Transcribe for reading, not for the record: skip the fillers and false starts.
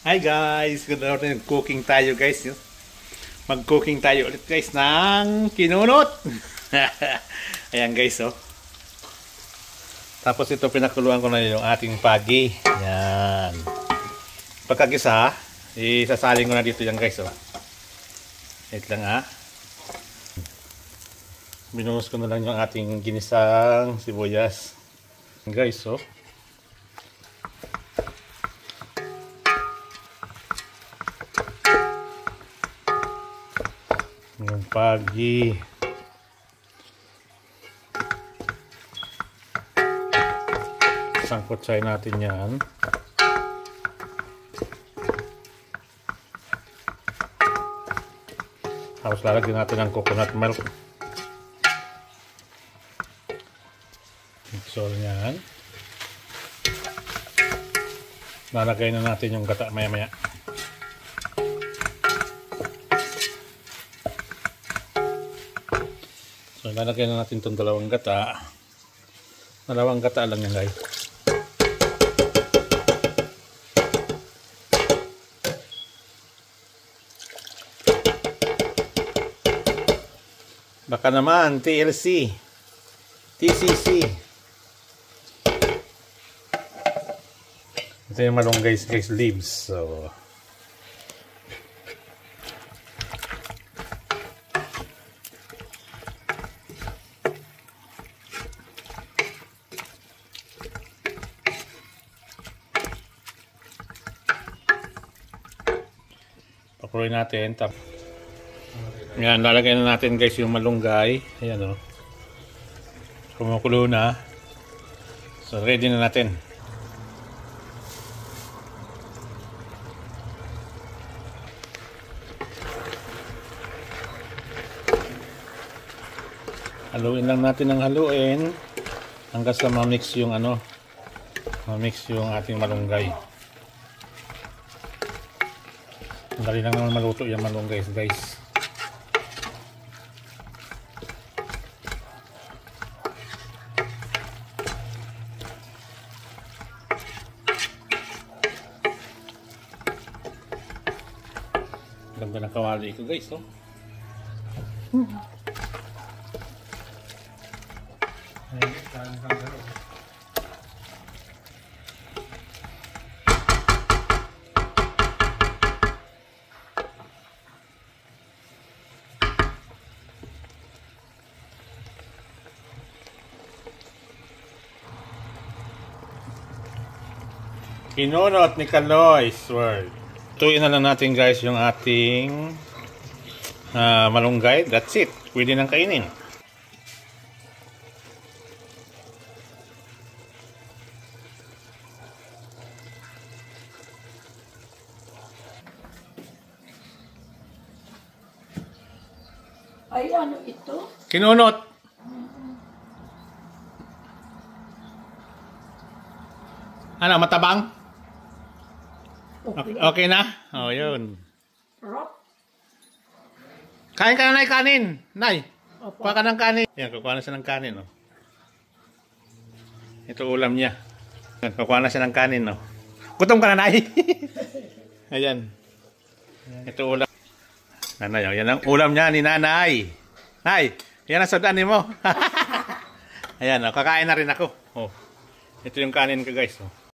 Hi guys! Good afternoon. Cooking tayo guys. Mag-cooking tayo ulit guys ng kinunot. Ayan guys oh. Tapos ito pinakuluan ko na yung ating pagi. Ayan. Pagkagisa, isasaling ko na dito yan guys oh. Wait lang ah. Binuhos ko na lang yung ating ginisang sibuyas. Guys oh. Yung pagi. Sangkot natin yan. Tapos lalagyan natin ng coconut milk. Mixol yan. Lalagay na natin yung gata maya maya. So, lalagyan na natin itong dalawang gata. Dalawang gata lang yan guys. Baka naman, TLC, TCC. Ito yung malunggay guys leaves. So, pakuloy natin. Yan, lalagay na natin guys yung malunggay. Ayan o. Kumukulo na. So, ready na natin. Haluin lang natin ng haluin hanggang sa ma-mix yung ano, ma-mix yung ating malunggay. Ang dali lang naman maluto yung malunggay guys. Ganda ng kawali ko guys, oh. Kinunot ni Kaloy's World. Tuyin na lang natin guys yung ating malunggay. That's it. Pwede nang kainin. Ay, ano ito? Kinunot. Ano, matabang? Okay na? Oh, yun. Rock? Kain ka na, Nay, kanin. Nay, Opo. kuha ka ng kanin. Yan, kukuha na siya ng kanin, oh. Ito ulam niya. Yan, kukuha na siya ng kanin, oh. Gutom ka na, Nay. Ayan. Ito ulam. Nanay, oh. Yan ang ulam niya ni Nanay. Nay, yan ang sudanin mo. Ayan, oh. Kakain na rin ako. Oh. Ito yung kanin ko, guys, oh.